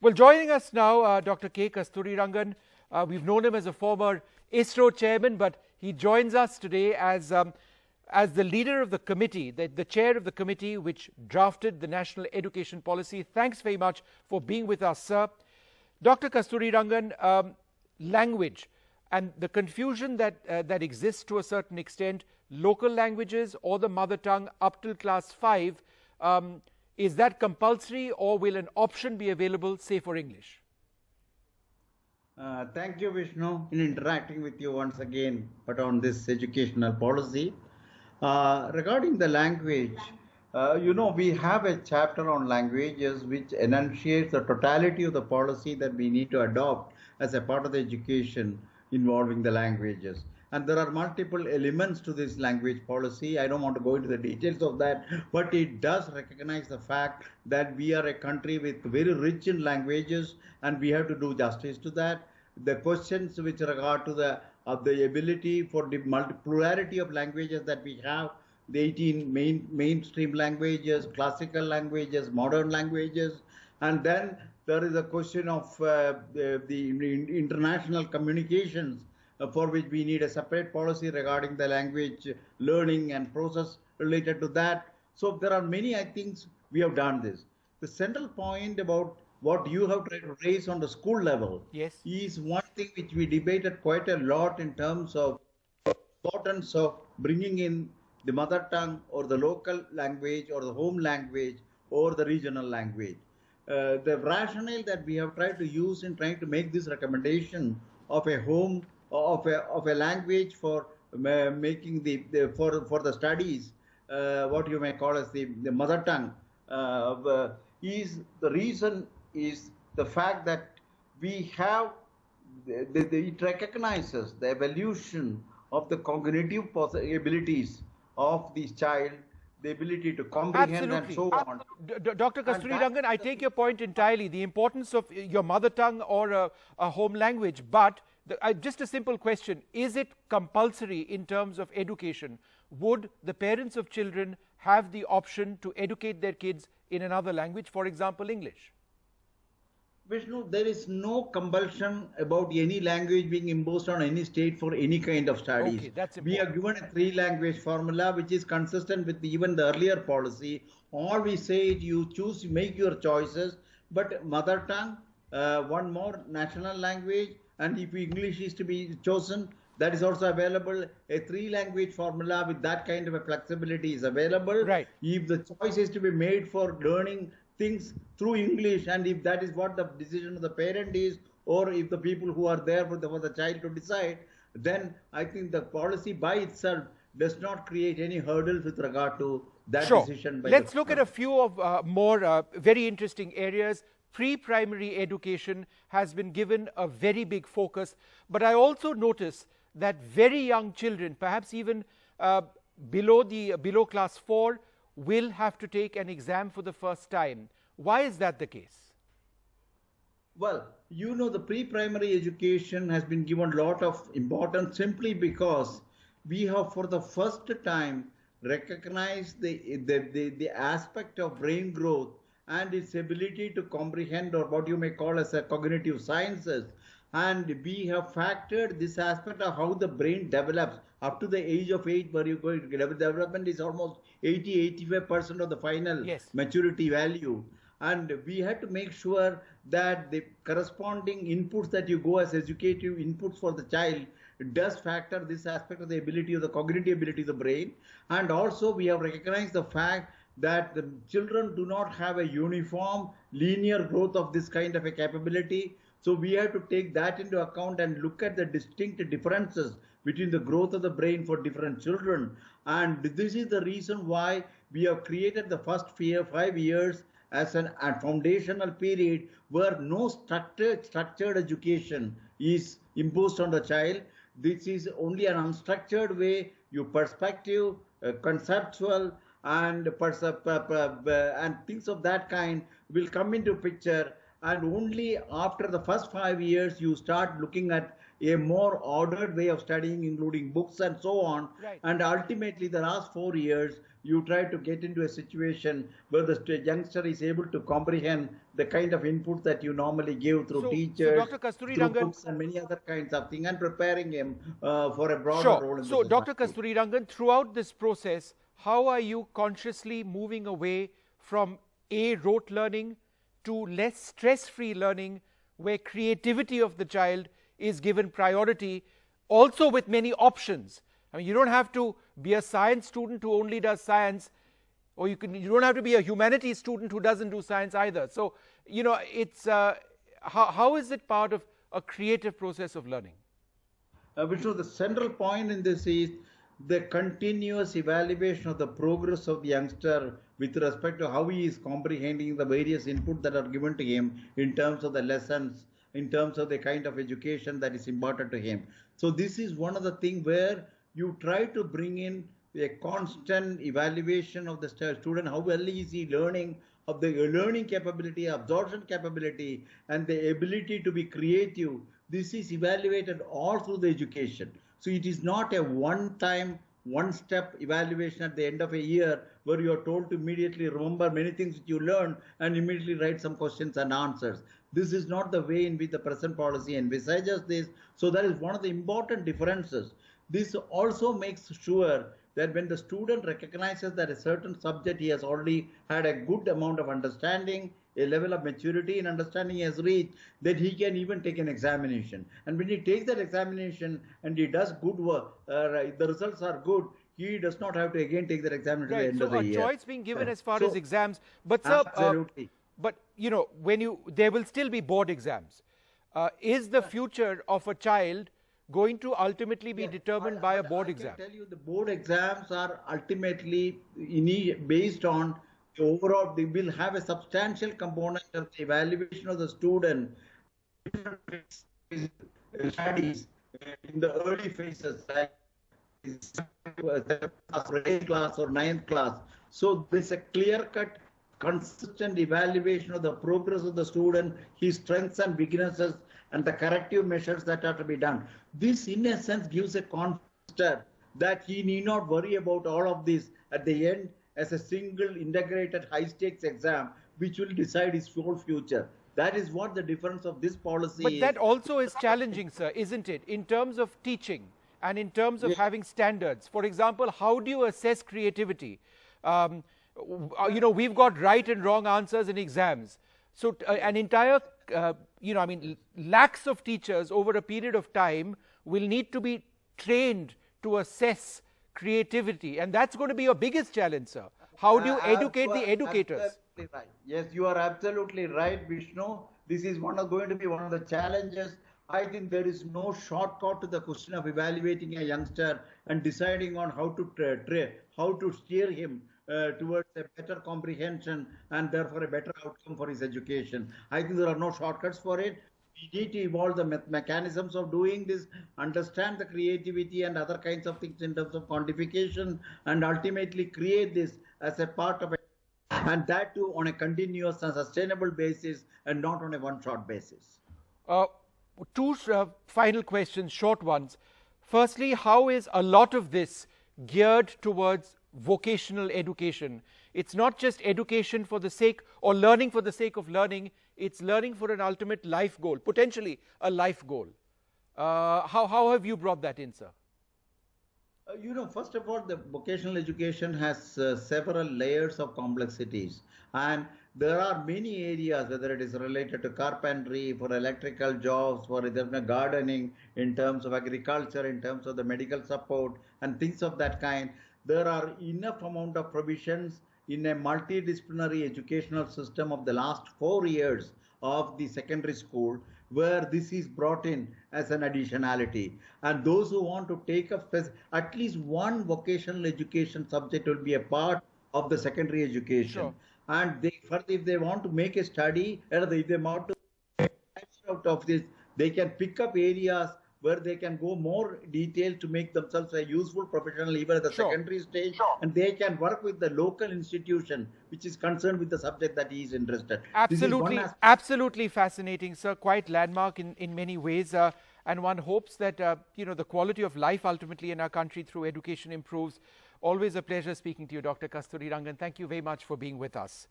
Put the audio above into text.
Well, joining us now, Dr. K. Kasturirangan. We've known him as a former ISRO chairman, but he joins us today as the leader of the committee, the chair of the committee which drafted the National Education Policy. Thanks very much for being with us, sir. Dr. Kasturirangan, language and the confusion that exists to a certain extent, local languages or the mother tongue up till class 5, is that compulsory, or will an option be available, say, for English? Thank you, Vishnu, in interacting with you once again, but on this educational policy. Regarding the language, we have a chapter on languages which enunciates the totality of the policy that we need to adopt as a part of the education involving the languages. And there are multiple elements to this language policy. I don't want to go into the details of that, but it does recognize the fact that we are a country with very rich in languages, and we have to do justice to that. The questions with regard to the ability for the plurality of languages that we have, the 18 mainstream languages, classical languages, modern languages, and then there is a question of the international communications, for which we need a separate policy regarding the language learning and process related to that. So there are many, I think, we have done this. The central point about what you have tried to raise on the school level, yes, is one thing which we debated quite a lot in terms of importance of bringing in the mother tongue or the local language or the home language or the regional language. The rationale that we have tried to use in trying to make this recommendation of a home of a language for making for the studies, what you may call as the mother tongue, is the reason is the fact that we have it recognizes the evolution of the cognitive abilities of the child, the ability to comprehend. Absolutely. And so on. Dr. Kasturirangan, I take your point entirely, the importance of your mother tongue or a home language, but just a simple question, is it compulsory in terms of education? Would the parents of children have the option to educate their kids in another language, for example, English? Vishnu, there is no compulsion about any language being imposed on any state for any kind of studies. Okay, that's important. We are given a 3-language formula which is consistent with even the earlier policy. All we say is you choose, make your choices, but mother tongue, one more national language, and if English is to be chosen, that is also available. A 3-language formula with that kind of a flexibility is available. Right. If the choice is to be made for learning things through English, and if that is what the decision of the parent is, or if the people who are there for the child to decide, then I think the policy by itself does not create any hurdles with regard to that decision. Let's look at a few of more very interesting areas. Pre-primary education has been given a very big focus, but I also notice that very young children, perhaps even below class 4, will have to take an exam for the first time. Why is that the case? Well, the pre-primary education has been given a lot of importance simply because we have for the first time recognized the aspect of brain growth and its ability to comprehend, or what you may call as a cognitive sciences. And we have factored this aspect of how the brain develops up to the age of 8, where you go, development is almost 80-85% of the final maturity value. And we had to make sure that the corresponding inputs that you go as educative inputs for the child does factor this aspect of the ability of the cognitive ability of the brain. And also we have recognized the fact that the children do not have a uniform linear growth of this kind of a capability. So we have to take that into account and look at the distinct differences between the growth of the brain for different children. And this is the reason why we have created the first 5 years as a foundational period where no structured education is imposed on the child. This is only an unstructured way, your perspective, conceptual, and things of that kind will come into picture. And only after the first 5 years you start looking at a more ordered way of studying, including books and so on. Right. And ultimately, the last 4 years, you try to get into a situation where the youngster is able to comprehend the kind of input that you normally give through teachers, Dr. Kasturi through Rangan, books and many other kinds of things, and preparing him for a broader role in the so society. Dr. Kasturi Rangan, throughout this process, how are you consciously moving away from rote learning to less stress-free learning, where creativity of the child is given priority, also with many options? I mean, you don't have to be a science student who only does science, or you don't have to be a humanities student who doesn't do science either. So, you know, it's how is it part of a creative process of learning? Vishnu, the central point in this is the continuous evaluation of the progress of the youngster with respect to how he is comprehending the various input that are given to him in terms of the lessons, in terms of the kind of education that is imparted to him. So this is one of the things where you try to bring in a constant evaluation of the student, how well is he learning, of the learning capability, absorption capability, and the ability to be creative. This is evaluated all through the education. So it is not a one-time, one-step evaluation at the end of a year where you are told to immediately remember many things that you learned and immediately write some questions and answers. This is not the way in which the present policy envisages this. So that is one of the important differences. This also makes sure that when the student recognizes that a certain subject he has already had a good amount of understanding, a level of maturity in understanding he has reached, that he can even take an examination. And when he takes that examination and he does good work, the results are good, he does not have to again take that examination at the end of the year. So a choice being given as far as exams, but sir, absolutely. But you know, there will still be board exams. Is the future of a child going to ultimately be determined by a board exam? I can tell you the board exams are ultimately based on the overall, they will have a substantial component of the evaluation of the student studies in the early phases, like 8th class or 9th class. So there's a clear-cut, consistent evaluation of the progress of the student, his strengths and weaknesses, and the corrective measures that are to be done. This, in a sense, gives a confidence that he need not worry about all of this at the end as a single integrated high-stakes exam, which will decide his whole future. That is what the difference of this policy is. But that also is challenging, sir, isn't it? In terms of teaching and in terms of having standards. For example, how do you assess creativity? You know, we've got right and wrong answers in exams. So an entire, you know, I mean, lakhs of teachers over a period of time will need to be trained to assess creativity. And that's going to be your biggest challenge, sir. How do you educate the educators? Absolutely right. Yes, you are absolutely right, Vishnu. This is going to be one of the challenges. I think there is no shortcut to the question of evaluating a youngster and deciding on how to steer him towards a better comprehension and therefore a better outcome for his education. I think there are no shortcuts for it. We need to evolve the mechanisms of doing this, understand the creativity and other kinds of things in terms of quantification, and ultimately create this as a part of it, and that too on a continuous and sustainable basis and not on a one-shot basis. Two final questions, short ones. Firstly, how is a lot of this geared towards vocational education? It's not just education for the sake or learning for the sake of learning, it's learning for an ultimate life goal, potentially a life goal. How have you brought that in, sir? You know, first of all, the vocational education has several layers of complexities, and there are many areas, whether it is related to carpentry, for electrical jobs, for gardening, in terms of agriculture, in terms of the medical support and things of that kind. There are enough amount of provisions in a multidisciplinary educational system of the last 4 years of the secondary school, where this is brought in as an additionality. And those who want to take up at least one vocational education subject will be a part of the secondary education. Sure. And if they want to make a study, if they want to out of this, they can pick up areas where they can go more detailed to make themselves a useful professional even at the secondary stage, and they can work with the local institution which is concerned with the subject that he is interested. Absolutely, absolutely fascinating, sir. Quite landmark in many ways. and one hopes that the quality of life ultimately in our country through education improves. Always a pleasure speaking to you, Dr. Kasturi Rangan. Thank you very much for being with us.